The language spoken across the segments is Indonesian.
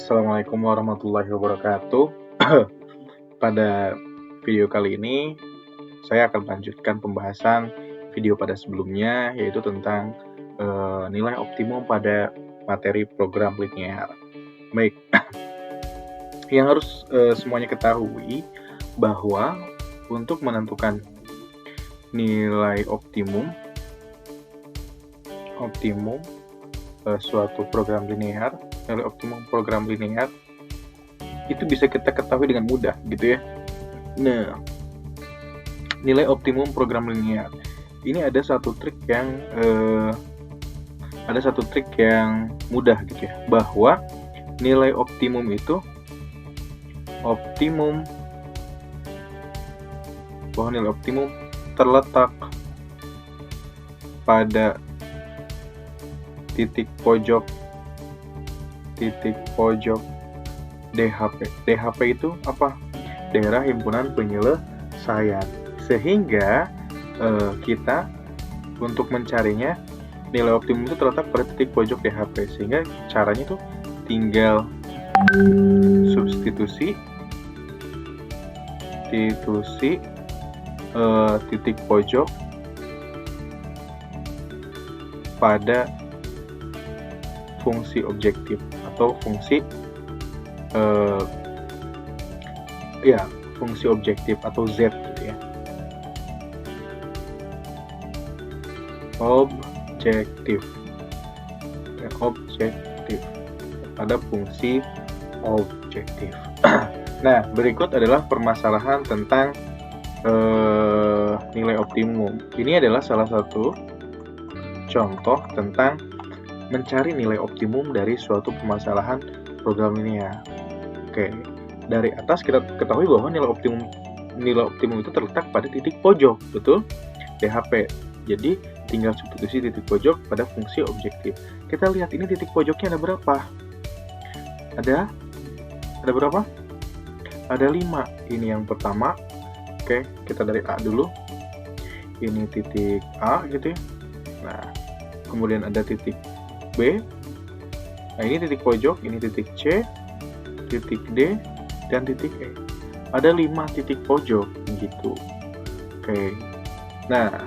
Assalamualaikum warahmatullahi wabarakatuh. Pada video kali ini, saya akan melanjutkan pembahasan video pada sebelumnya, yaitu tentang nilai optimum pada materi program linear. Baik, yang harus semuanya ketahui bahwa untuk menentukan nilai optimum suatu program linear, nilai optimum program linear itu bisa kita ketahui dengan mudah gitu ya. Nah, nilai optimum program linear ini ada satu trik yang mudah gitu ya, bahwa nilai optimum terletak pada titik pojok DHP. DHP itu apa? Daerah himpunan penyelesaian. Sehingga kita untuk mencarinya, nilai optimum itu terletak pada titik pojok DHP. Sehingga caranya itu tinggal substitusi titik pojok pada fungsi objektif atau fungsi objektif atau Z gitu ya. Objektif pada fungsi objektif. Nah, berikut adalah permasalahan tentang nilai optimum. Ini adalah salah satu contoh tentang mencari nilai optimum dari suatu permasalahan program linear. Oke, dari atas kita ketahui bahwa nilai optimum itu terletak pada titik pojok, betul? DHP. Jadi tinggal substitusi titik pojok pada fungsi objektif. Kita lihat ini titik pojoknya ada berapa? Ada berapa? Ada 5. Ini yang pertama. Oke, kita dari A dulu. Ini titik A gitu ya. Nah, kemudian ada titik B. Nah, ini titik pojok, ini titik C, titik D, dan titik E. Ada 5 titik pojok gitu. Oke. Nah,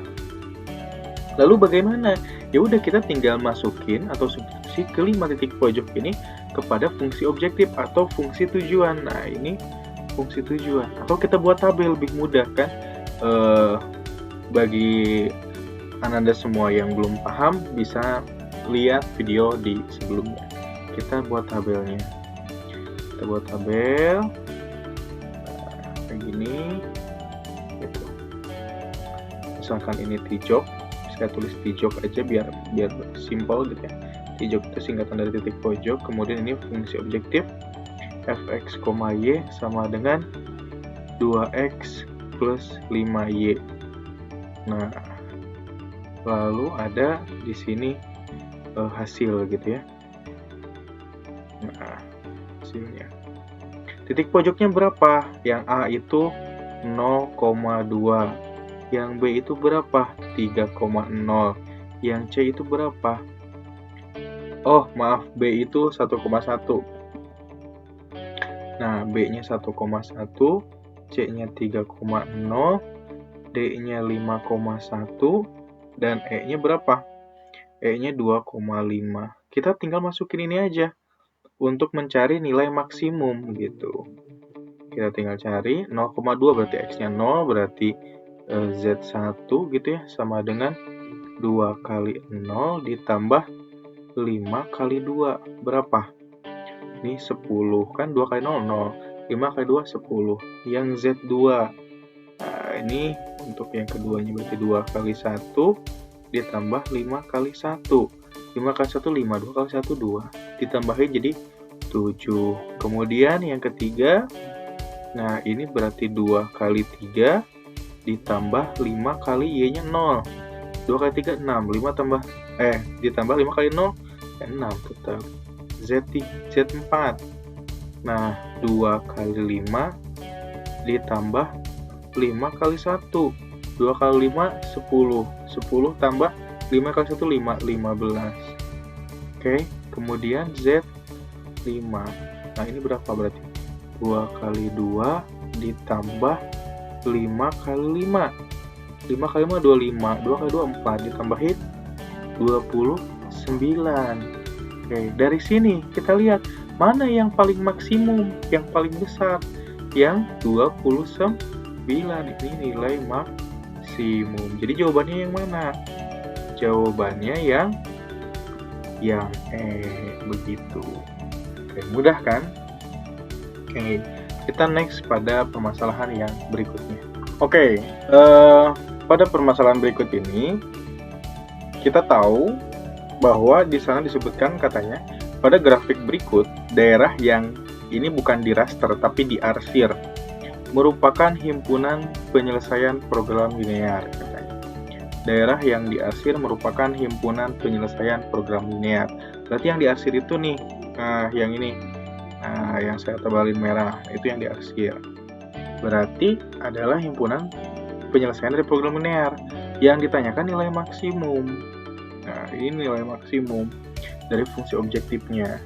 lalu bagaimana? Ya udah, kita tinggal masukin atau substitusi ke 5 titik pojok ini kepada fungsi objektif atau fungsi tujuan. Nah, ini fungsi tujuan. Atau kita buat tabel, lebih mudah kan? Bagi Ananda semua yang belum paham, bisa lihat video di sebelumnya. Kita buat tabelnya. Kita buat tabel kayak gini gitu. Misalkan ini tijok, saya tulis tijok aja biar simpel gitu ya. Tijok itu singkatan dari titik pojok. Kemudian ini fungsi objektif fx, y sama dengan 2x plus 5y. Nah, lalu ada di sini hasil gitu ya. Nah, hasilnya. Titik pojoknya berapa? Yang A itu 0,2. Yang B itu berapa? 3,0. Yang C itu berapa? Oh, maaf, B itu 1,1. Nah, B-nya 1,1, C-nya 3,0, D-nya 5,1, dan E-nya berapa? E-nya 2,5. Kita tinggal masukin ini aja untuk mencari nilai maksimum gitu. Kita tinggal cari 0,2 berarti X-nya 0, berarti Z1 gitu ya, sama dengan 2 kali 0 ditambah 5 kali 2. Berapa? Ini 10, kan 2 kali 0, 0. 5 kali 2, 10. Yang Z2. Nah, ini untuk yang keduanya berarti 2 kali 1 ditambah 5 kali 1. 5 kali 1, 5. 2 kali 1, 2. Ditambahin jadi 7. Kemudian yang ketiga, nah ini berarti 2 kali 3 ditambah 5 kali Y-nya 0. 2 kali 3, 6. Ditambah 5 kali 0, 6 tetap. Z4. Nah, 2 kali 5 ditambah 5 kali 1. 2 kali 5, 10. 10 tambah 5 kali 1, 5. 15. Oke, kemudian Z5. Nah, ini berapa berarti? 2 kali 2 ditambah 5 kali 5. 5 kali 5, 25. 2 kali 2, 4. Ditambahin 29. Oke, dari sini kita lihat mana yang paling maksimum, yang paling besar. Yang 29. Ini nilai maksimum. Jadi jawabannya yang mana? Jawabannya yang begitu. Oke, mudah kan? Oke, kita next pada permasalahan yang berikutnya. Oke, pada permasalahan berikut ini kita tahu bahwa di sana disebutkan katanya pada grafik berikut daerah yang ini bukan di raster tapi diarsir merupakan himpunan penyelesaian program linear katanya. Daerah yang diarsir merupakan himpunan penyelesaian program linear. Berarti yang diarsir itu nih, yang ini, yang saya tebalin merah itu yang diarsir. Berarti adalah himpunan penyelesaian dari program linear. Yang ditanyakan nilai maksimum. Nah, ini nilai maksimum dari fungsi objektifnya.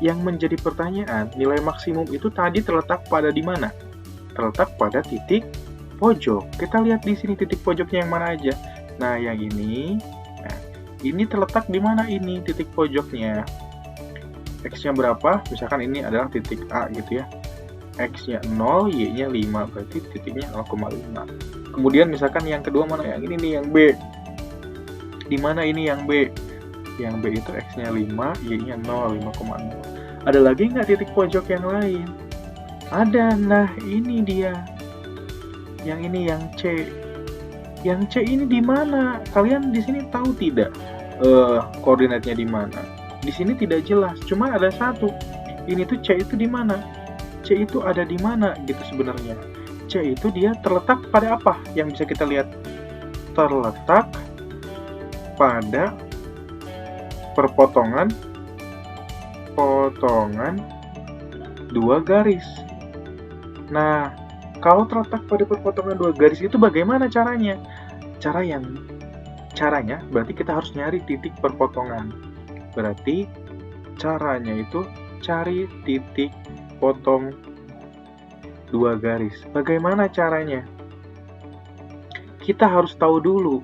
Yang menjadi pertanyaan, nilai maksimum itu tadi terletak pada di mana? Terletak pada titik pojok. Kita lihat di sini titik pojoknya yang mana aja. Nah, yang ini, ini terletak di mana ini titik pojoknya? X-nya berapa? Misalkan ini adalah titik A gitu ya. X-nya 0, Y-nya 5, berarti titiknya 0,5. Kemudian misalkan yang kedua mana? Yang ini nih, yang B. Di mana ini yang B? Yang B itu X-nya 5, Y-nya 0, 5,0. Ada lagi nggak titik pojok yang lain? Ada, nah ini dia. Yang ini yang C. Yang C ini di mana? Kalian di sini tahu tidak koordinatnya di mana? Di sini tidak jelas, cuma ada satu. Ini tuh C itu di mana? C itu ada di mana gitu sebenarnya? C itu dia terletak pada apa? Yang bisa kita lihat terletak pada perpotongan dua garis. Nah, kalau terletak pada perpotongan dua garis itu bagaimana caranya? Caranya berarti kita harus nyari titik perpotongan. Berarti caranya itu cari titik potong dua garis. Bagaimana caranya? Kita harus tahu dulu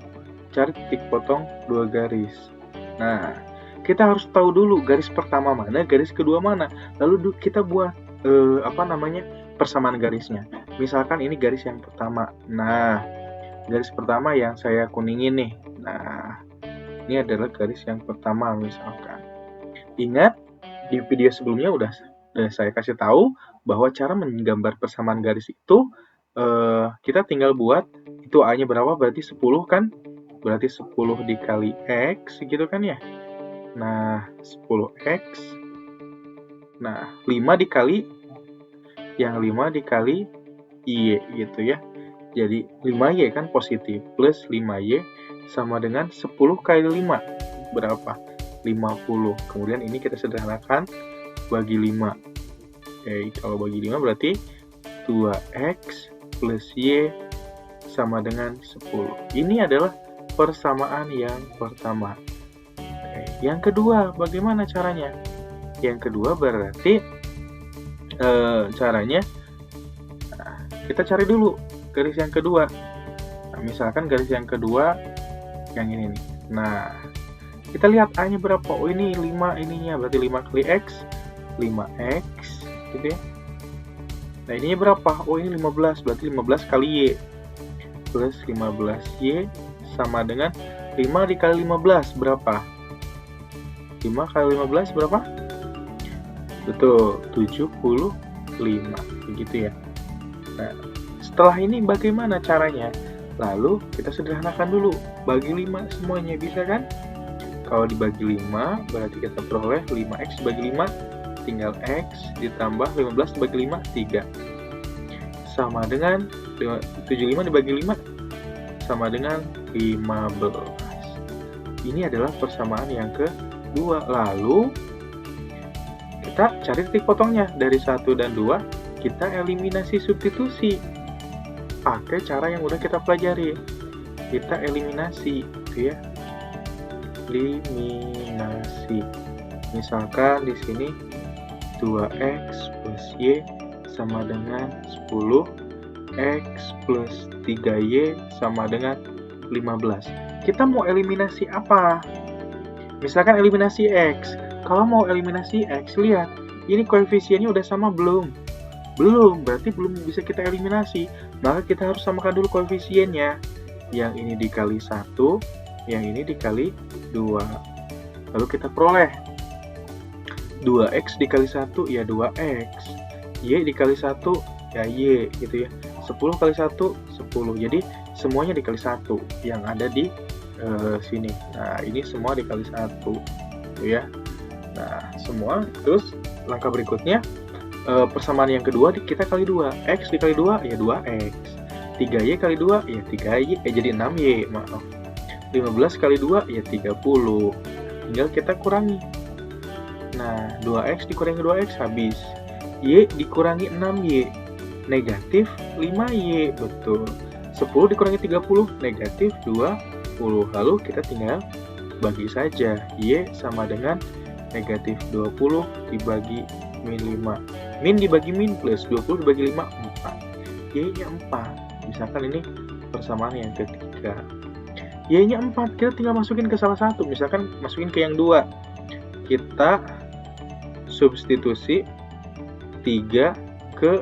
cari titik potong dua garis. Nah, kita harus tahu dulu garis pertama mana, garis kedua mana. Lalu kita buat persamaan garisnya. Misalkan ini garis yang pertama. Nah, garis pertama yang saya kuningin nih. Nah, ini adalah garis yang pertama misalkan. Ingat di video sebelumnya udah saya kasih tahu bahwa cara menggambar persamaan garis itu kita tinggal buat itu A-nya berapa, berarti 10 kan? Berarti 10 dikali X gitu kan ya. Nah, 10X. Nah, 5 dikali Y gitu ya. Jadi 5Y kan positif plus 5Y sama dengan 10 kali 5 berapa? 50. Kemudian ini kita sederhanakan bagi 5. Oke, kalau bagi 5 berarti 2X plus Y sama dengan 10. Ini adalah persamaan yang pertama. Oke, yang kedua bagaimana caranya? Yang kedua berarti caranya kita cari dulu garis yang kedua. Nah, misalkan garis yang kedua yang ini nih. Nah, kita lihat A-nya berapa? Oh, ini 5 ininya, berarti 5 kali X, 5X gitu ya. Nah, ininya berapa? Oh, ini 15, berarti 15 kali Y plus 15Y sama dengan 5 dikali 15 berapa? 5 kali 15 berapa? Betul, 75 begitu ya. Nah, setelah ini bagaimana caranya? Lalu kita sederhanakan dulu, bagi 5 semuanya, bisa kan? Kalau dibagi 5 berarti kita peroleh 5X dibagi 5 tinggal X ditambah 15 dibagi 5 3 sama dengan 75 dibagi 5 sama dengan 15. Ini adalah persamaan yang kedua. Lalu kita cari titik potongnya. Dari 1 dan 2 kita eliminasi substitusi pakai cara yang udah kita pelajari. Kita eliminasi gitu ya. Eliminasi. Misalkan di sini 2x plus y sama dengan 10, x plus 3y sama dengan 15. Kita mau eliminasi apa? Misalkan eliminasi x. Kalau mau eliminasi x, lihat, ini koefisiennya udah sama belum? Belum, berarti belum bisa kita eliminasi. Maka kita harus samakan dulu koefisiennya. Yang ini dikali 1, yang ini dikali 2. Lalu kita peroleh 2x dikali 1 ya 2x, y dikali 1 ya y, gitu ya. 10 kali 1, 10. Jadi semuanya dikali 1 yang ada di sini. Nah, ini semua dikali 1, gitu ya. Nah, semua. Terus langkah berikutnya, persamaan yang kedua kita kali 2. X dikali 2 ya 2x. 3y kali 2 ya 3y, jadi 6y, maaf. 15 kali 2 ya 30. Tinggal kita kurangi. Nah, 2x dikurangi 2x habis. Y dikurangi 6y, negatif 5y, betul. 10 dikurangi 30, negatif 20. Lalu kita tinggal bagi saja. Y sama dengan negatif 20 dibagi min 5. Min dibagi min plus 20 dibagi 5, 4. Y-nya 4. Misalkan ini persamaan yang ketiga. Y-nya 4, kita tinggal masukin ke salah satu. Misalkan masukin ke yang 2. Kita substitusi 3 ke,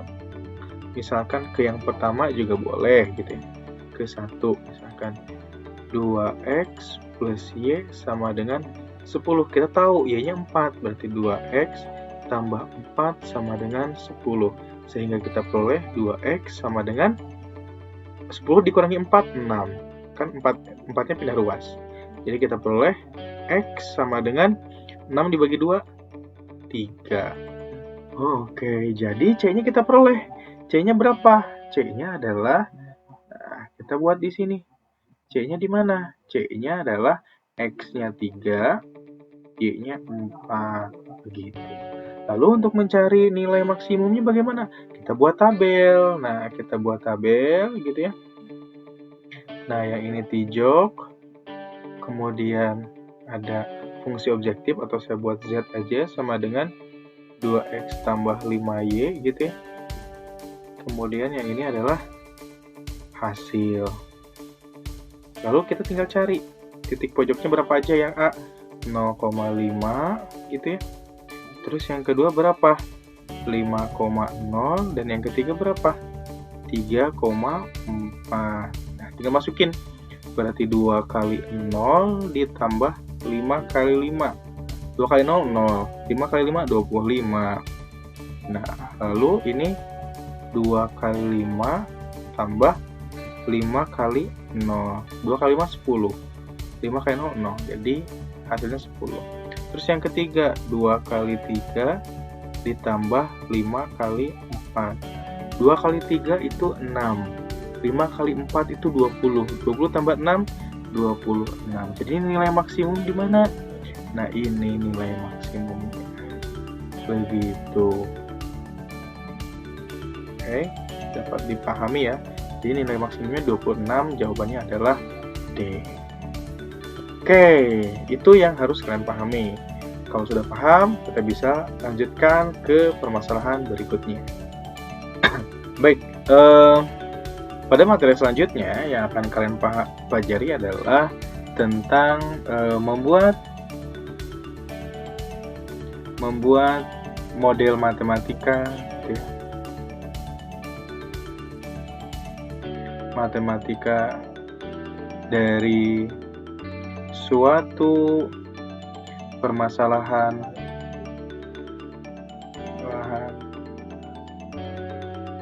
misalkan ke yang pertama juga boleh gitu ya. Ke 1, misalkan 2x plus y sama dengan 10. Kita tahu y-nya 4, berarti 2x tambah 4 sama dengan 10. Sehingga kita peroleh 2x sama dengan 10 dikurangi 4, 6. Kan 4-nya pindah ruas. Jadi kita peroleh x sama dengan 6 dibagi 2, 3. Oke, jadi C-nya kita peroleh. C-nya berapa? C-nya adalah, nah, kita buat di sini. C-nya di mana? C-nya adalah x-nya 3, y-nya 4. Begitu. Lalu untuk mencari nilai maksimumnya bagaimana? Kita buat tabel. Nah, kita buat tabel gitu ya. Nah, yang ini tijok. Kemudian ada fungsi objektif atau saya buat z aja sama dengan 2x tambah 5y gitu ya. Kemudian yang ini adalah hasil. Lalu kita tinggal cari titik pojoknya berapa aja. Yang A 0,5 gitu ya. Terus yang kedua berapa? 5,0. Dan yang ketiga berapa? 3,4. Nah, tinggal masukin. Berarti 2 kali 0 ditambah 5 kali 5. 2 kali 0, 0. 5 kali 5, 25. Nah, lalu ini 2 kali 5 tambah 5 kali 0. 2 kali 5, 10. 5 kali 0, 0. Jadi hasilnya 10. Terus yang ketiga, 2 kali 3 ditambah 5 kali 4. 2 kali 3 itu 6. 5 kali 4 itu 20. 20 tambah 6, 26. Jadi nilai maksimum di mana? Nah, ini nilai maksimumnya. Begitu. Oke, dapat dipahami ya. Jadi nilai maksimumnya 26, jawabannya adalah D. Oke, itu yang harus kalian pahami. Kalau sudah paham, kita bisa lanjutkan ke permasalahan berikutnya. Baik, pada materi selanjutnya yang akan kalian pelajari adalah tentang membuat model matematika, matematika dari suatu permasalahan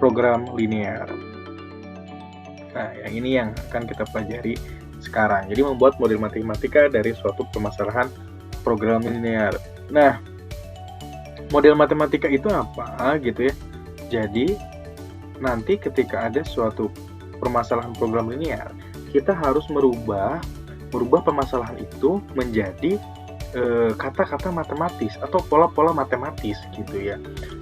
program linear. Nah, yang ini yang akan kita pelajari sekarang. Jadi membuat model matematika dari suatu permasalahan program linear. Nah, model matematika itu apa gitu ya? Jadi nanti ketika ada suatu permasalahan program linear, kita harus merubah permasalahan itu menjadi kata-kata matematis atau pola-pola matematis gitu ya.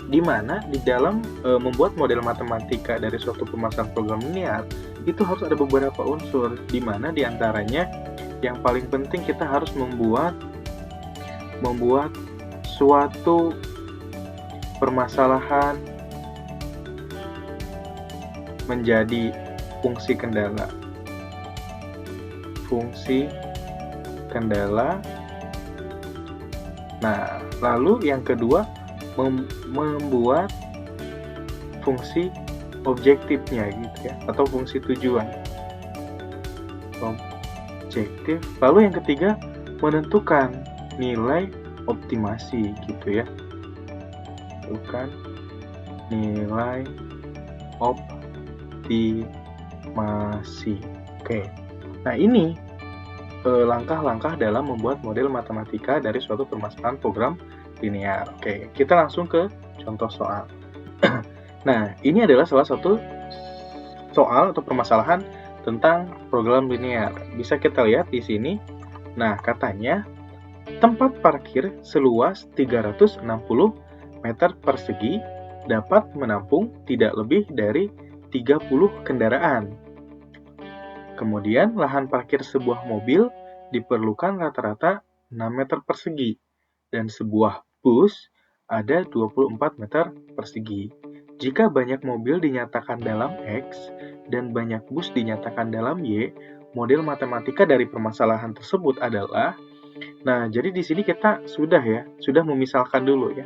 Dimana di dalam membuat model matematika dari suatu permasalahan program linear itu harus ada beberapa unsur, dimana diantaranya yang paling penting kita harus membuat suatu permasalahan menjadi fungsi kendala. Fungsi kendala. Nah, lalu yang kedua, membuat fungsi objektifnya gitu ya, atau fungsi tujuan. Objektif. Lalu yang ketiga, menentukan nilai optimasi gitu ya. Tentukan nilai optimasi. Oke. Nah, ini langkah-langkah dalam membuat model matematika dari suatu permasalahan program linear. Oke, kita langsung ke contoh soal. Nah, ini adalah salah satu soal atau permasalahan tentang program linear. Bisa kita lihat di sini. Nah, katanya tempat parkir seluas 360 meter persegi dapat menampung tidak lebih dari 30 kendaraan. Kemudian, lahan parkir sebuah mobil diperlukan rata-rata 6 meter persegi, dan sebuah bus ada 24 meter persegi. Jika banyak mobil dinyatakan dalam X dan banyak bus dinyatakan dalam Y, model matematika dari permasalahan tersebut adalah. Nah, jadi di sini kita sudah memisalkan dulu ya.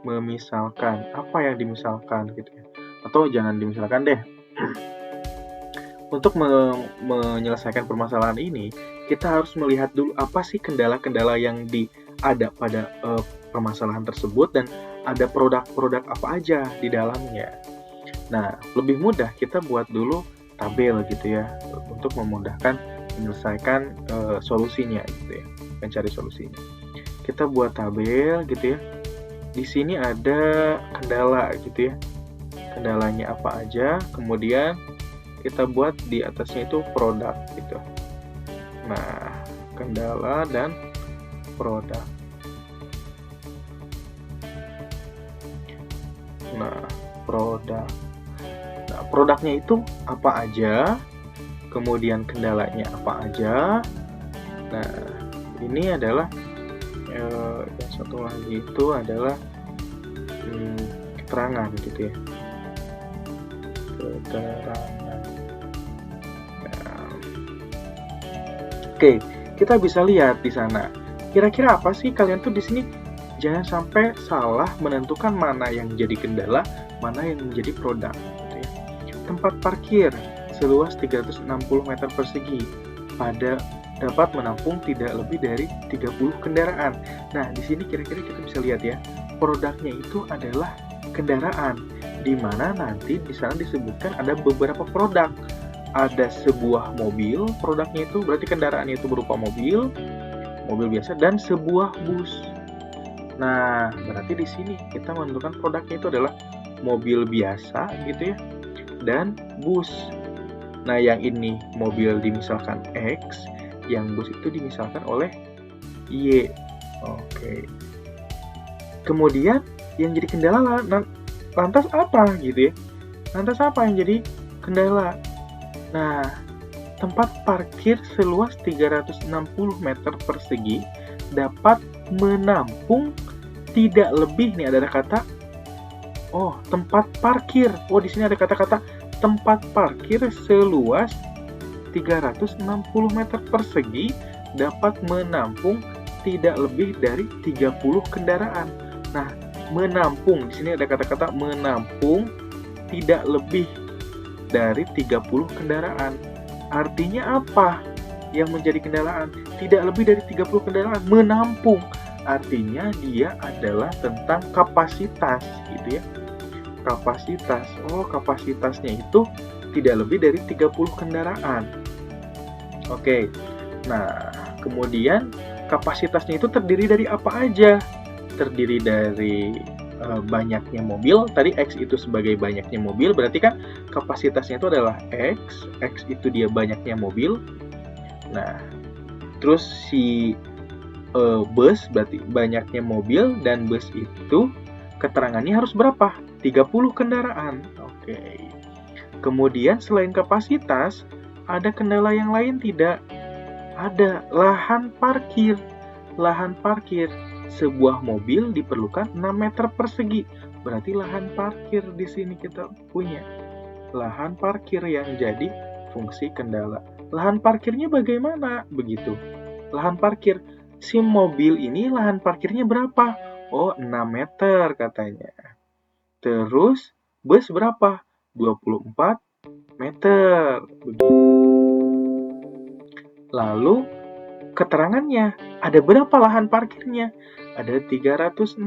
Memisalkan, apa yang dimisalkan gitu ya. Atau jangan dimisalkan deh. Untuk menyelesaikan permasalahan ini, kita harus melihat dulu apa sih kendala-kendala yang ada pada permasalahan tersebut dan ada produk-produk apa aja di dalamnya. Nah, lebih mudah kita buat dulu tabel gitu ya, untuk memudahkan menyelesaikan solusinya gitu ya, mencari solusinya. Kita buat tabel gitu ya. Di sini ada kendala gitu ya. Kendalanya apa aja, kemudian kita buat di atasnya itu produk gitu. Nah, kendala dan produk. Nah, produk. Nah, produknya itu apa aja, kemudian kendalanya apa aja. Nah, ini adalah yang satu lagi itu adalah keterangan gitu ya. Keterangan. Oke, kita bisa lihat di sana. Kira-kira apa sih kalian tuh di sini? Jangan sampai salah menentukan mana yang jadi kendala, mana yang menjadi produk. Gitu ya. Tempat parkir seluas 360 meter persegi dapat menampung tidak lebih dari 30 kendaraan. Nah, di sini kira-kira kita bisa lihat ya, produknya itu adalah kendaraan, di mana nanti di sana disebutkan ada beberapa produk. Ada sebuah mobil, produknya itu berarti kendaraannya itu berupa mobil biasa, dan sebuah bus. Nah, berarti di sini kita menentukan produknya itu adalah mobil biasa gitu ya, dan bus. Nah, yang ini mobil dimisalkan X, yang bus itu dimisalkan oleh Y. Oke. Kemudian yang jadi kendala lantas apa gitu ya? Lantas apa yang jadi kendala? Nah, tempat parkir seluas 360 meter persegi dapat menampung tidak lebih, nih ada kata tempat parkir. Di sini ada kata-kata tempat parkir seluas 360 meter persegi dapat menampung tidak lebih dari 30 kendaraan. Nah, menampung, di sini ada kata-kata menampung tidak lebih dari 30 kendaraan. Artinya apa yang menjadi kendaraan? Tidak lebih dari 30 kendaraan. Menampung, artinya dia adalah tentang kapasitas gitu ya. Kapasitas. Kapasitasnya itu tidak lebih dari 30 kendaraan. Oke. Nah, kemudian kapasitasnya itu terdiri dari apa aja? Terdiri dari banyaknya mobil. Tadi X itu sebagai banyaknya mobil, berarti kan kapasitasnya itu adalah X itu dia banyaknya mobil. Nah, terus si bus berarti banyaknya mobil, dan bus itu keterangannya harus berapa? 30 kendaraan. Oke. Kemudian selain kapasitas, ada kendala yang lain tidak? Ada lahan parkir. Lahan parkir. Sebuah mobil diperlukan 6 meter persegi. berarti lahan parkir di sini kita punya. Lahan parkir yang jadi fungsi kendala. Lahan parkirnya bagaimana? Begitu. Lahan parkir. Si mobil ini lahan parkirnya berapa? Oh, 6 meter katanya. Terus, bus berapa? 24 meter. Begitu. Lalu, keterangannya, ada berapa lahan parkirnya? Ada 360.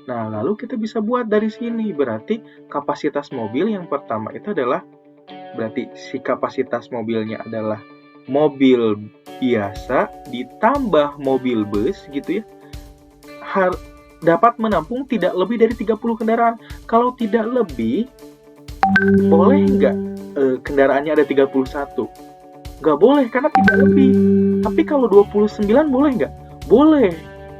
Nah, lalu kita bisa buat dari sini. Berarti kapasitas mobil yang pertama itu adalah, berarti si kapasitas mobilnya adalah mobil biasa ditambah mobil bus gitu ya. Dapat menampung tidak lebih dari 30 kendaraan. Kalau tidak lebih, boleh nggak kendaraannya ada 31? Nggak boleh karena tidak lebih. Tapi kalau 29 boleh nggak? Boleh.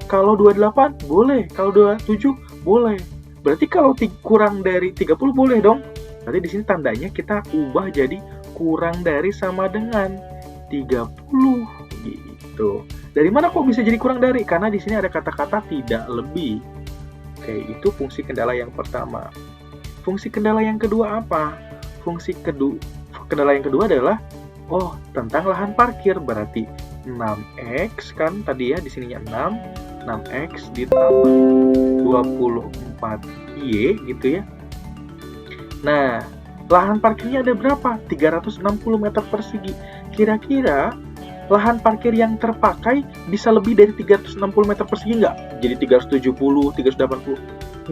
Kalau 28 boleh. Kalau 27 boleh. Berarti kalau kurang dari 30 boleh dong. Berarti di sini tandanya kita ubah jadi kurang dari sama dengan 30 gitu. Dari mana kok bisa jadi kurang dari? Karena di sini ada kata-kata tidak lebih. Oke, itu fungsi kendala yang pertama. Fungsi kendala yang kedua apa? Kendala yang kedua adalah tentang lahan parkir. Berarti 6x kan tadi ya, di sininya 6x ditambah 24y gitu ya. Nah, lahan parkirnya ada berapa? 360 meter persegi. Kira-kira lahan parkir yang terpakai bisa lebih dari 360 meter persegi nggak? Jadi 370, 380?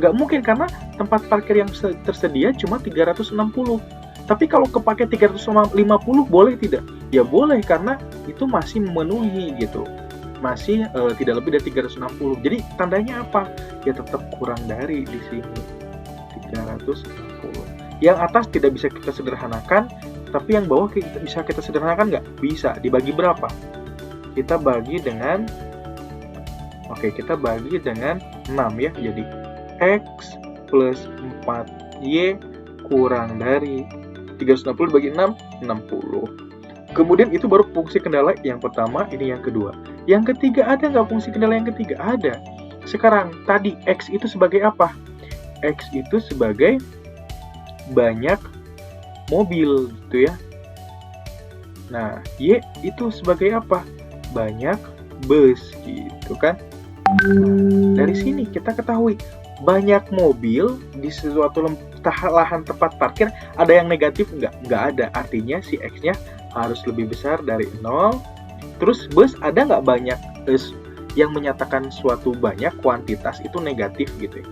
Nggak mungkin karena tempat parkir yang tersedia cuma 360. Tapi kalau kepake 350 boleh tidak? Ya boleh karena itu masih memenuhi gitu. Masih tidak lebih dari 360. Jadi tandanya apa? Ya tetap kurang dari di sini. 360. Yang atas tidak bisa kita sederhanakan, tapi yang bawah bisa kita sederhanakan nggak? Bisa. Dibagi berapa? Kita bagi dengan 6 ya. Jadi X plus 4Y kurang dari 360 dibagi 6, 60. Kemudian itu baru fungsi kendala yang pertama, ini yang kedua. Yang ketiga ada nggak fungsi kendala yang ketiga? Ada. Sekarang, tadi X itu sebagai apa? X itu sebagai banyak mobil gitu ya. Nah, Y itu sebagai apa? Banyak bus gitu kan. Dari sini kita ketahui banyak mobil di suatu lahan tempat parkir ada yang negatif nggak ada. Artinya si X-nya harus lebih besar dari 0. Terus bus ada nggak banyak bus yang menyatakan suatu banyak kuantitas itu negatif gitu ya?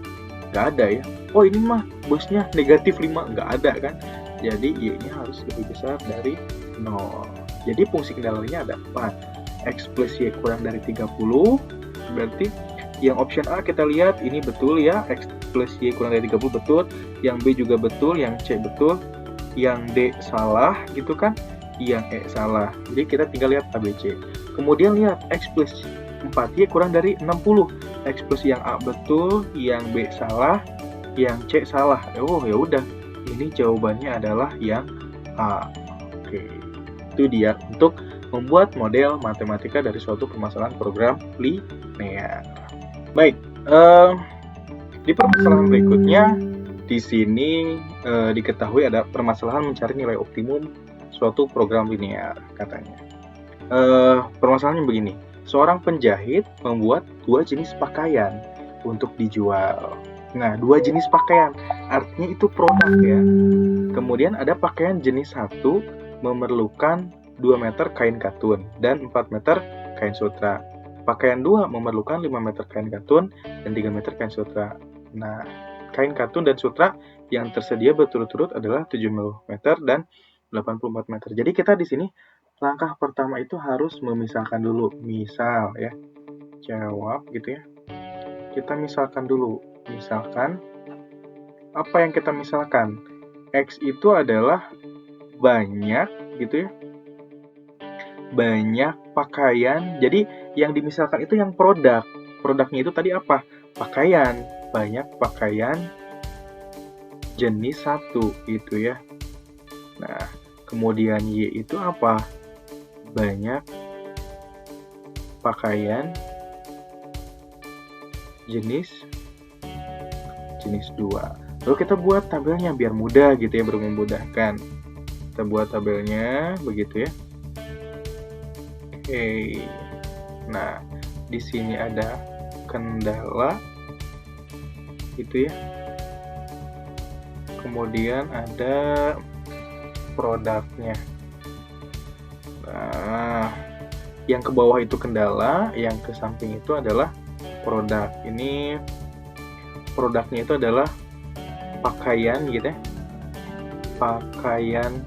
Nggak ada ya. Oh ini mah busnya negatif 5, nggak ada kan. Jadi Y-nya harus lebih besar dari 0. Jadi fungsi kendalanya ada 4. X plus Y kurang dari 30. Berarti yang option A kita lihat ini betul ya, X plus Y kurang dari 30 betul, yang B juga betul, yang C betul, yang D salah gitu kan, yang E salah. Jadi kita tinggal lihat A, B, C. Kemudian lihat X plus 4Y kurang dari 60. X plus yang A betul, yang B salah, yang C salah. Oh ya udah, ini jawabannya adalah yang A. Oke, itu dia untuk membuat model matematika dari suatu permasalahan program linear. Baik, di permasalahan berikutnya di sini diketahui ada permasalahan mencari nilai optimum suatu program linear katanya. Permasalahannya begini, seorang penjahit membuat 2 jenis pakaian untuk dijual. Nah, 2 jenis pakaian artinya itu produk ya. Kemudian ada pakaian jenis 1 memerlukan 2 meter kain katun dan 4 meter kain sutra. Pakaian 2 memerlukan 5 meter kain katun dan 3 meter kain sutra. Nah, kain katun dan sutra yang tersedia berturut-turut adalah 70 meter dan 84 meter. Jadi kita di sini langkah pertama itu harus memisahkan dulu. Misal ya, jawab gitu ya. Kita misalkan dulu. Misalkan, apa yang kita misalkan? X itu adalah banyak gitu ya. Banyak pakaian. Jadi yang dimisalkan itu yang produk. Produknya itu tadi apa? Pakaian. Banyak pakaian jenis 1 gitu ya. Nah, kemudian Y itu apa? Banyak pakaian jenis jenis 2. Lalu kita buat tabelnya biar mudah gitu ya, biar memudahkan. Kita buat tabelnya begitu ya. Oke. Nah, di sini ada kendala gitu ya. Kemudian ada produknya. Nah, yang ke bawah itu kendala, yang ke samping itu adalah produk. Ini produknya itu adalah pakaian gitu ya. Pakaian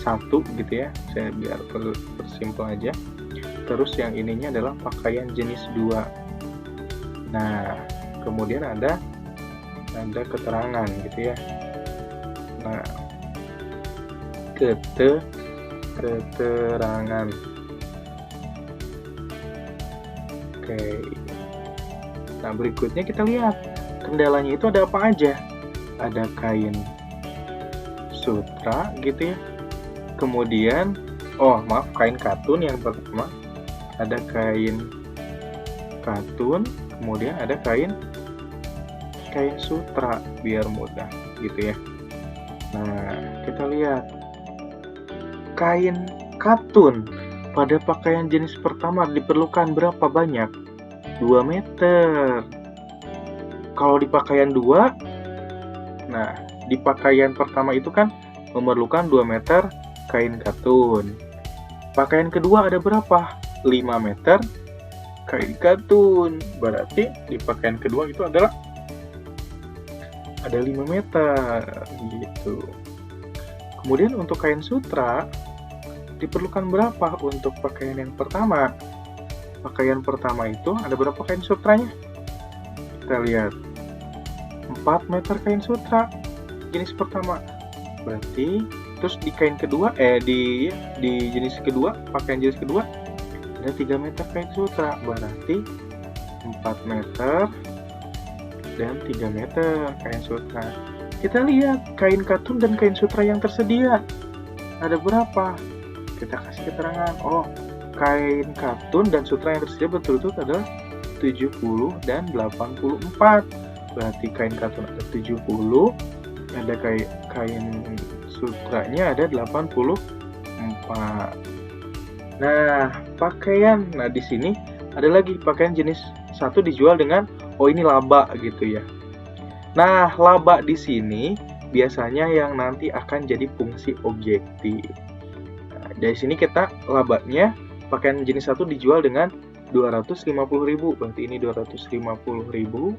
1 gitu ya. Saya biar persimpel aja. Terus yang ininya adalah pakaian jenis 2. Nah, kemudian ada keterangan gitu ya. Nah, keterangan. Oke. Nah, berikutnya kita lihat kendalanya itu ada apa aja. Ada kain sutra gitu ya. Kemudian, kain katun yang pertama. Ada kain katun, kemudian ada kain sutra biar mudah gitu ya. Nah, kita lihat kain katun pada pakaian jenis pertama diperlukan berapa banyak? 2 meter. Kalau di pakaian 2, nah di pakaian pertama itu kan memerlukan 2 meter kain katun. Pakaian kedua ada berapa? 5 meter kain katun. Berarti di pakaian kedua itu adalah ada 5 meter gitu. Kemudian untuk kain sutra diperlukan berapa untuk pakaian yang pertama? Pakaian pertama itu ada berapa kain sutranya? Kita lihat 4 meter kain sutra jenis pertama. Berarti terus di kain kedua di jenis kedua, pakaian jenis kedua ada 3 meter kain sutra. Berarti 4 meter dan 3 meter kain sutra. Kita lihat kain katun dan kain sutra yang tersedia ada berapa? Kita kasih keterangan. Kain katun dan sutra yang tersedia betul-betul adalah 70 dan 84. Berarti kain katun ada 70, ada kain sutranya ada 84. Nah, pakaian. Nah, di sini ada lagi pakaian jenis 1 dijual dengan ini laba gitu ya. Nah, laba di sini biasanya yang nanti akan jadi fungsi objektif. Nah, dari sini kita labanya pakaian jenis 1 dijual dengan 250.000, berarti ini 250.000.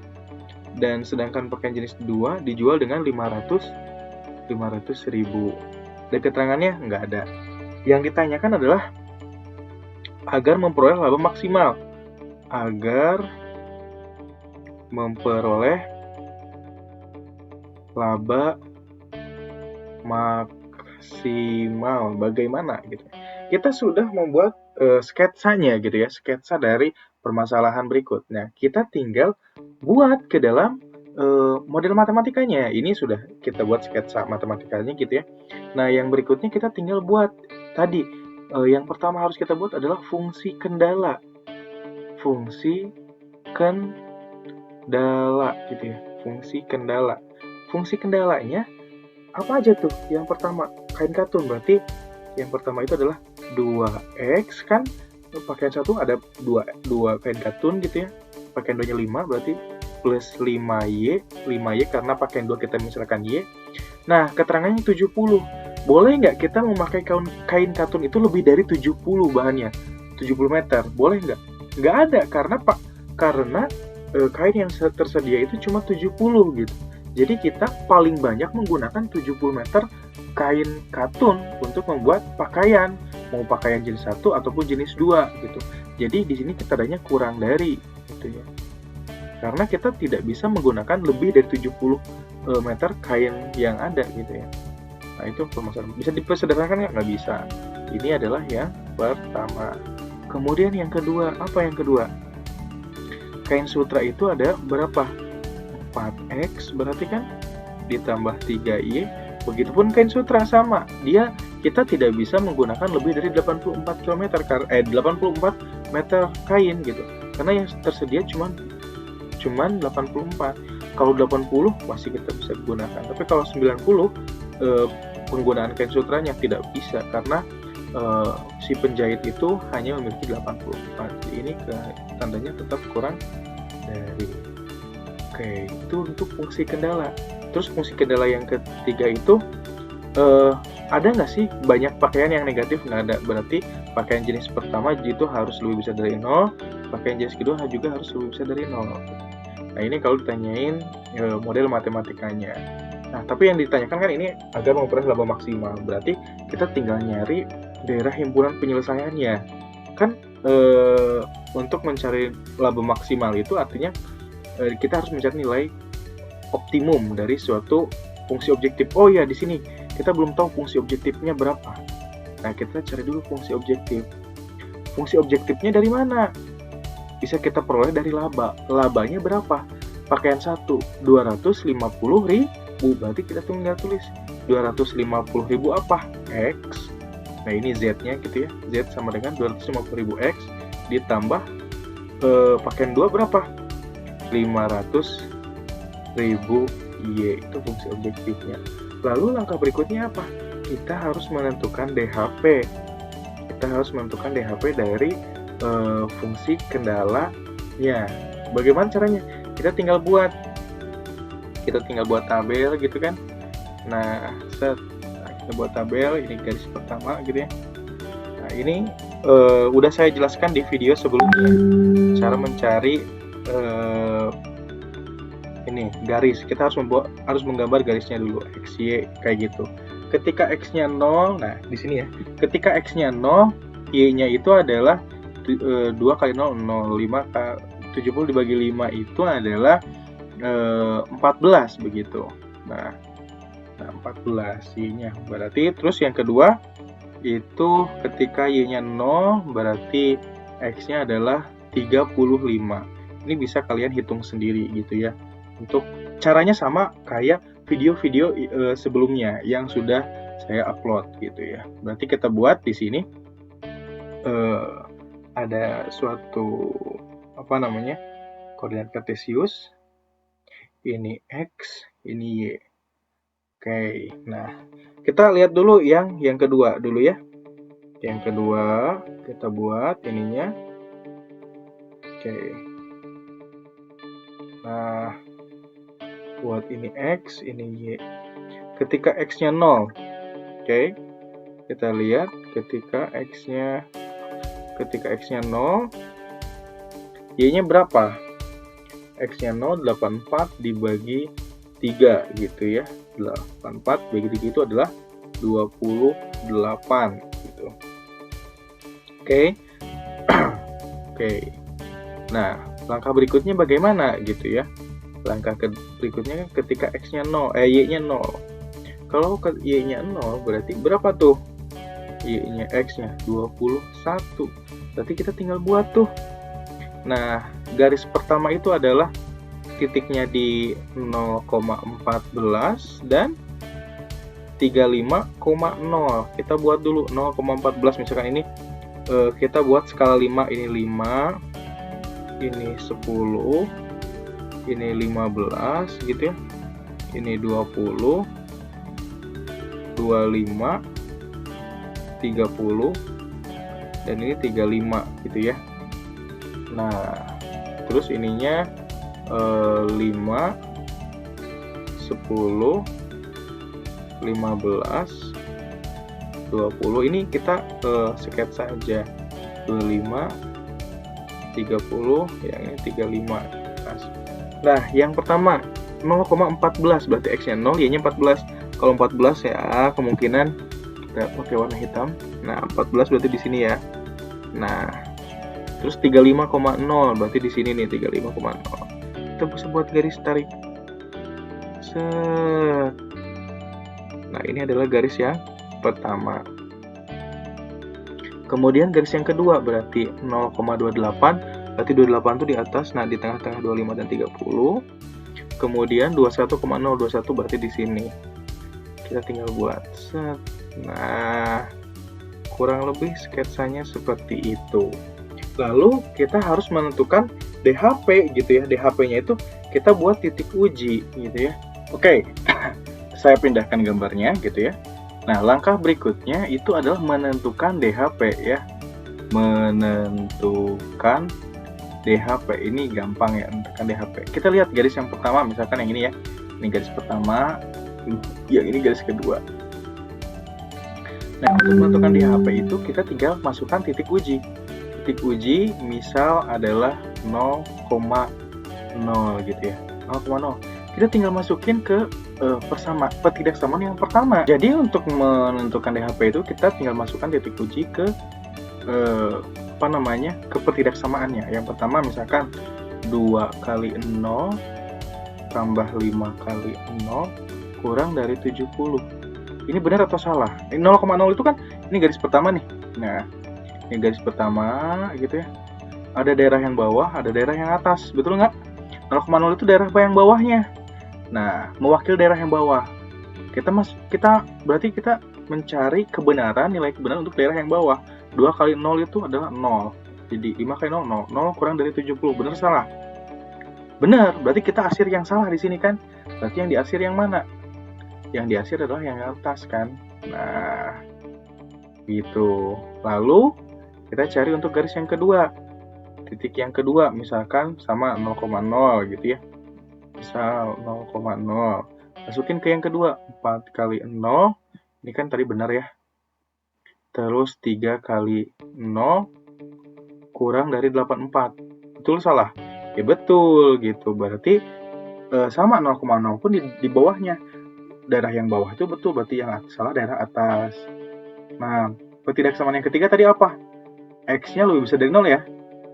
Dan sedangkan pakaian jenis 2 dijual dengan 500.000. Dan keterangannya nggak ada. Yang ditanyakan adalah agar memperoleh laba maksimal. Agar memperoleh laba maksimal bagaimana gitu. Kita sudah membuat sketsanya gitu ya, sketsa dari permasalahan berikut. Nah, kita tinggal buat ke dalam model matematikanya. Ini sudah kita buat sketsa matematikanya gitu ya. Nah, yang berikutnya kita tinggal buat tadi. Yang pertama harus kita buat adalah fungsi kendala. Fungsi kendala gitu ya. Fungsi kendala. Fungsi kendalanya apa aja tuh? Yang pertama, kain katun. Berarti yang pertama itu adalah 2x kan. Pakaian 1 ada 2 kain katun gitu ya. Pakaian 2-nya 5 berarti plus 5y karena pakaian 2 kita misalkan y. Nah, keterangannya 70. Boleh nggak kita memakai kain katun itu lebih dari 70 bahannya? 70 meter. Boleh nggak? Nggak ada, karena kain yang tersedia itu cuma 70 gitu. Jadi kita paling banyak menggunakan 70 meter kain katun untuk membuat pakaian. Mau pakaian jenis 1 ataupun jenis 2 gitu. Jadi di sini keterangannya kurang dari gitu ya. Karena kita tidak bisa menggunakan lebih dari 70 meter kain yang ada gitu ya. Nah, itu permasalahan. Bisa dipersederhanakan nggak bisa. Ini adalah yang pertama. Kemudian yang kedua, apa yang kedua? Kain sutra itu ada berapa? 4x berarti kan ditambah 3y. Begitupun kain sutra sama. Kita tidak bisa menggunakan lebih dari 84 meter kain gitu. Karena yang tersedia cuman 84. Kalau 80 masih kita bisa gunakan, tapi kalau 90 penggunaan kain sutranya tidak bisa karena si penjahit itu hanya memiliki 84. Jadi ini tandanya tetap kurang dari. Oke, itu untuk fungsi kendala. Terus fungsi kendala yang ketiga itu ada nggak sih banyak pakaian yang negatif? Nggak ada. Berarti pakaian jenis pertama itu harus lebih besar dari 0, pakaian jenis kedua juga harus lebih besar dari 0. Nah, ini kalau ditanyain model matematikanya. Nah, tapi yang ditanyakan kan ini agar memperoleh laba maksimal. Berarti kita tinggal nyari daerah himpunan penyelesaiannya. Kan untuk mencari laba maksimal itu artinya kita harus mencari nilai optimum dari suatu fungsi objektif. Oh ya, di sini kita belum tahu fungsi objektifnya berapa. Nah, kita cari dulu fungsi objektif. Fungsi objektifnya dari mana? Bisa kita peroleh dari laba. Labanya berapa? Pakaian 1, 250.000. Berarti kita tinggal tulis 250.000 apa? X. Nah, ini Z-nya gitu ya. Z sama dengan 250.000 X ditambah pakaian 2 berapa? 500.000 Y. Itu fungsi objektifnya. Lalu langkah berikutnya apa? Kita harus menentukan DHP. Kita harus menentukan DHP dari fungsi kendalanya. Bagaimana caranya? Kita tinggal buat tabel gitu kan. Nah, kita buat tabel, ini garis pertama gitu ya. Nah, ini udah saya jelaskan di video sebelumnya cara mencari ini garis. Kita harus menggambar garisnya dulu, X, Y kayak gitu. Ketika X-nya 0, nah di sini ya. Ketika X-nya 0, Y-nya itu adalah 2 kali 0, 0. 70 dibagi 5 itu adalah 14 begitu. Nah 14 Y-nya. Berarti terus yang kedua itu ketika Y-nya 0 berarti X-nya adalah 35. Ini bisa kalian hitung sendiri gitu ya. Untuk caranya sama kayak video-video sebelumnya yang sudah saya upload gitu ya. Berarti kita buat di sini ada suatu koordinat kartesius. Ini X, ini Y. Oke, nah kita lihat dulu yang kedua dulu ya. Yang kedua kita buat ininya. Oke. Nah, buat ini X, ini Y. Ketika X-nya 0, oke, kita lihat ketika X-nya 0, Y-nya berapa? X-nya 0, 84 dibagi 3 gitu ya. 84 bagi 3 itu adalah 28 gitu. Oke. Oke. Nah, langkah berikutnya bagaimana gitu ya? Langkah berikutnya ketika X-nya 0, Y-nya 0. Kalau Y-nya 0 berarti berapa tuh? Y-nya X-nya 21. Berarti kita tinggal buat tuh. Nah, garis pertama itu adalah titiknya di 0,14 dan 35,0. Kita buat dulu 0,14 misalkan ini kita buat skala 5, ini 5, ini 10, ini 15 gitu ya. Ini 20, 25, 30 dan ini 35 gitu ya. Nah, terus ininya 5, 10, 15, 20. Ini kita sketsa aja. 25, 30, yang ini 35. Nah, yang pertama 0,14 berarti X-nya 0, Y-nya 14. Kalau 14 ya kemungkinan kita pakai warna hitam. Nah, 14 berarti di sini ya. Nah, terus 35,0 berarti di sini nih 35,0. Kita bisa buat garis tarik. Set. Nah, ini adalah garis yang pertama. Kemudian garis yang kedua berarti 0,28, berarti 28 itu di atas, nah di tengah-tengah 25 dan 30. Kemudian 21,021 berarti di sini. Kita tinggal buat set. Nah, kurang lebih sketsanya seperti itu. Lalu kita harus menentukan DHP gitu ya. DHP-nya itu kita buat titik uji gitu ya. Oke, saya pindahkan gambarnya gitu ya. Nah, langkah berikutnya itu adalah menentukan DHP ya. Menentukan DHP ini gampang ya, menentukan DHP. Kita lihat garis yang pertama, misalkan yang ini ya. Ini garis pertama, yang ini garis kedua. Nah, untuk menentukan DHP itu kita tinggal masukkan titik uji. Titik uji misal adalah 0,0 gitu ya. 0,0. Kita tinggal masukin ke pertidaksamaan yang pertama. Jadi untuk menentukan DHP itu kita tinggal masukkan titik uji ke ke pertidaksamaannya. Yang pertama misalkan 2 kali 0 tambah 5 kali 0 kurang dari 70. Ini benar atau salah? 0,0 itu kan ini garis pertama nih. Nah, ini garis pertama gitu ya. Ada daerah yang bawah, ada daerah yang atas. Betul nggak? 0,0 itu daerah yang bawahnya. Nah, mewakili daerah yang bawah. Berarti kita mencari kebenaran, nilai kebenaran untuk daerah yang bawah. 2 kali 0 itu adalah 0. Jadi 5 kali 0, 0. 0 kurang dari 70. Benar salah? Benar. Berarti kita arsir yang salah di sini kan? Berarti yang diarsir yang mana? Yang diarsir adalah yang atas kan? Nah, gitu. Lalu kita cari untuk garis yang kedua. Titik yang kedua misalkan sama 0,0 gitu ya. Misal 0,0. Masukin ke yang kedua. 4 kali 0. Ini kan tadi benar ya. Terus 3 kali 0 kurang dari 84. Betul salah? Ya betul gitu. Berarti sama 0,0 pun di bawahnya. Daerah yang bawah itu betul, berarti yang salah daerah atas. Nah, pertidaksamaan yang ketiga tadi apa? X-nya lebih besar dari 0 ya.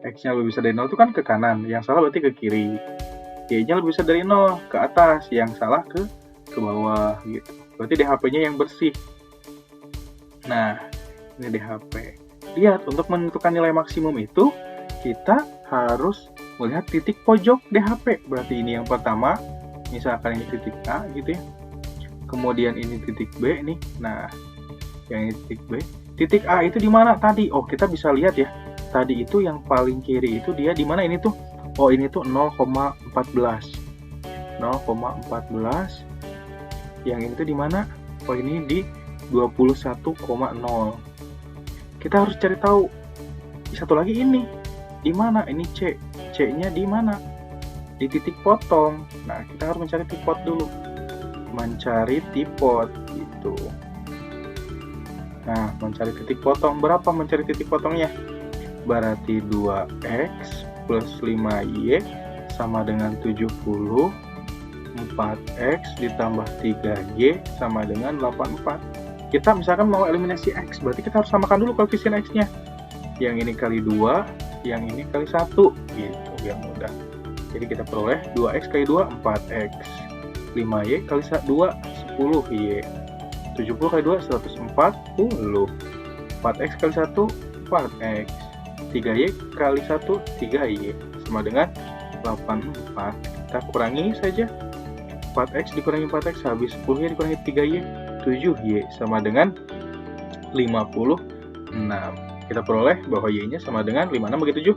X-nya lebih besar dari 0 itu kan ke kanan. Yang salah berarti ke kiri. Y-nya lebih besar dari 0 ke atas. Yang salah ke bawah gitu. Berarti DHP-nya yang bersih. Nah, ini DHP. Lihat, untuk menentukan nilai maksimum itu kita harus melihat titik pojok DHP. Berarti ini yang pertama. Misalkan ini titik A gitu ya. Kemudian ini titik B nih. Nah, yang ini titik B. Titik A itu di mana tadi? Oh, kita bisa lihat ya. Tadi itu yang paling kiri itu dia di mana ini tuh? Oh, ini tuh 0,14. 0,14. Yang ini tuh di mana? Oh, ini di 21,0. Kita harus cari tahu. Satu lagi ini. Di mana? Ini C. C-nya di mana? Di titik potong. Nah, kita harus mencari titik pot dulu. Mencari tipot gitu. Nah, mencari titik potong. Berapa mencari titik potongnya? Berarti 2x plus 5y sama dengan 70. 4x ditambah 3y sama dengan 84. Kita misalkan mau eliminasi x, berarti kita harus samakan dulu koefisien x-nya. Yang ini kali 2, yang ini kali 1 gitu, biar mudah. Jadi kita peroleh 2x kali 2 4x. 5y kali 2 10y. 70 kali 2 140. 4x kali 1 4x. 3y kali 1 3y sama dengan 84. Kita kurangi saja. 4x dikurangi 4x habis 10y dikurangi 3y 7y sama dengan 56. Kita peroleh bahwa y-nya sama dengan 56 bagi 7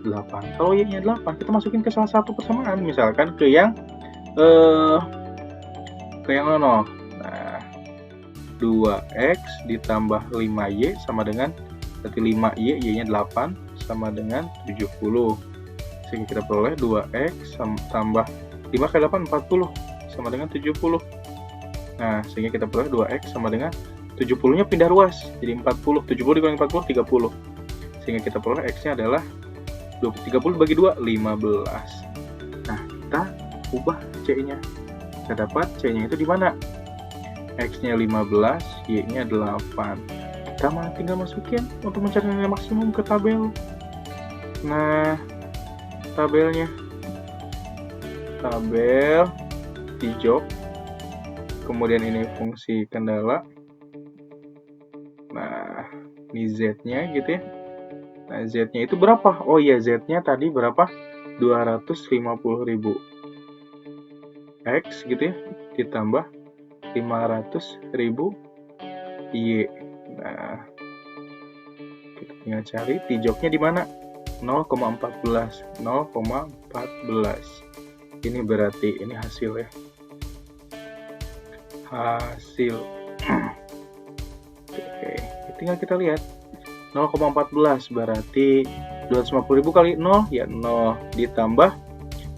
8. Kalau y-nya 8, kita masukin ke salah satu persamaan, misalkan ke yang 0. Nah, 2x ditambah 5y sama dengan berarti 5y, y-nya 8 sama dengan 70. Sehingga kita peroleh 2x tambah 5 kali 8 40 sama dengan 70. Nah, sehingga kita peroleh 2x sama dengan 70-nya pindah ruas jadi 40. 70 dikurangi 40 30. Sehingga kita peroleh x-nya adalah 30 bagi 2 15. Nah, kita ubah c-nya. Kita dapat c-nya itu di mana? X-nya 15, y-nya 8. Kita tinggal masukin untuk mencari nilai maksimum ke tabel. Nah, tabelnya. Tabel hijau. Kemudian ini fungsi kendala. Nah, ini Z-nya gitu ya. Nah, Z-nya itu berapa? Oh iya, Z-nya tadi berapa? 250.000. X gitu ya, ditambah 500.000 Y. Nah, kita tinggal cari pijoknya di mana? 0,14. Ini berarti ini hasil ya. Hasil. Oke, tinggal kita lihat. 0,14 berarti 250.000 kali 0 ya 0 ditambah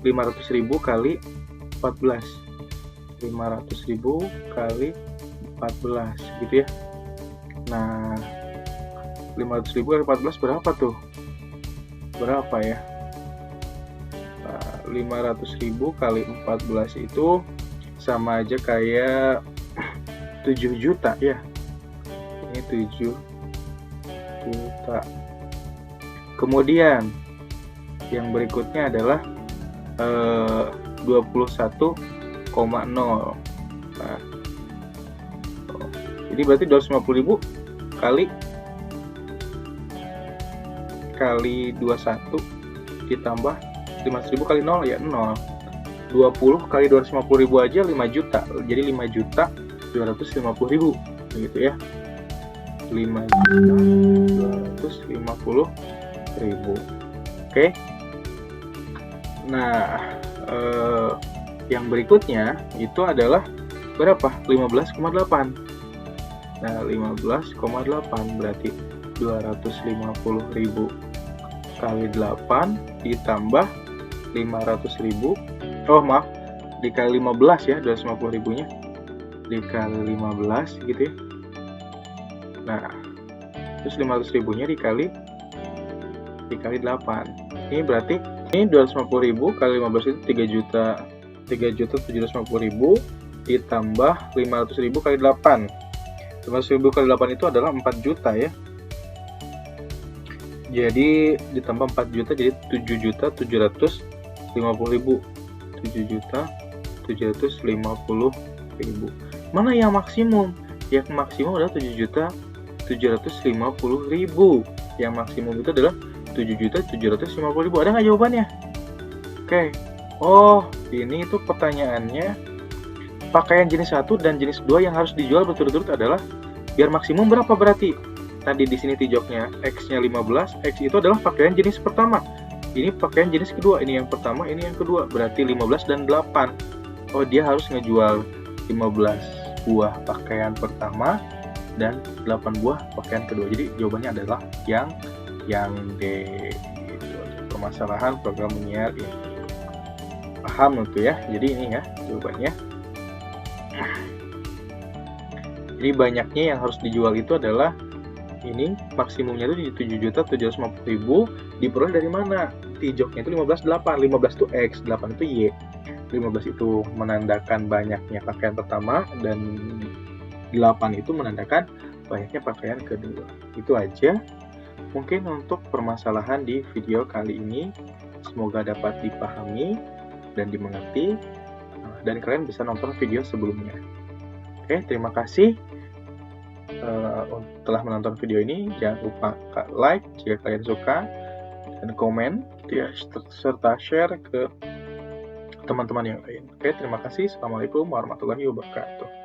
500.000 kali 14. 500.000 kali 14 gitu ya. Nah, 500.000 kali 14 berapa tuh? Berapa ya? 500.000 kali 14 itu sama aja kayak 7 juta ya. Ini 7 juta. Kemudian yang berikutnya adalah 21,0. Nah, jadi berarti 250.000 kali 21 ditambah 500.000 kali 0 ya 0. 20 kali 250.000 aja 5 juta. Jadi 5.250.000 gitu ya. 5.250.000. Oke. Nah, yang berikutnya itu adalah berapa? 15,8. Nah, 15,8 berarti 250.000 kali 8 ditambah 500.000. Oh, maaf. Dikali 15 ya, 250.000-nya. Dikali 15 gitu ya. Nah, terus 500.000-nya dikali 8. Ini berarti ini 250.000 kali 15 itu 3.750.000 ditambah 500.000 kali 8. 500.000 kali 8 itu adalah 4 juta ya. Jadi ditambah 4 juta jadi 7.750.000. 7.750.000. Mana yang maksimum? Yang maksimum adalah 7.750.000. Yang maksimum itu adalah 7.750.000. Ada nggak jawabannya? Oke. Oh, ini itu pertanyaannya. Pakaian jenis 1 dan jenis 2 yang harus dijual berturut-turut adalah biar maksimum berapa berarti? Tadi di sini tijoknya X-nya 15, X itu adalah pakaian jenis pertama. Ini pakaian jenis kedua, ini yang pertama, ini yang kedua. Berarti 15 dan 8. Oh, dia harus ngejual 15 buah pakaian pertama dan 8 buah pakaian kedua. Jadi jawabannya adalah yang D. Gitu. Permasalahan program menyiar ini. Paham untuk ya? Jadi ini ya jawabannya. Jadi banyaknya yang harus dijual itu adalah ini maksimumnya itu 7.750.000 diperoleh dari mana? Tijoknya itu 15 8. 15 itu X, 8 itu Y. 15 itu menandakan banyaknya pakaian pertama dan 8 itu menandakan banyaknya pakaian kedua. Itu aja mungkin untuk permasalahan di video kali ini. Semoga dapat dipahami dan dimengerti dan kalian bisa nonton video sebelumnya. Oke, terima kasih telah menonton video ini. Jangan lupa like jika kalian suka dan komen gitu ya, serta share ke teman-teman yang lain. Oke, terima kasih. Assalamualaikum warahmatullahi wabarakatuh.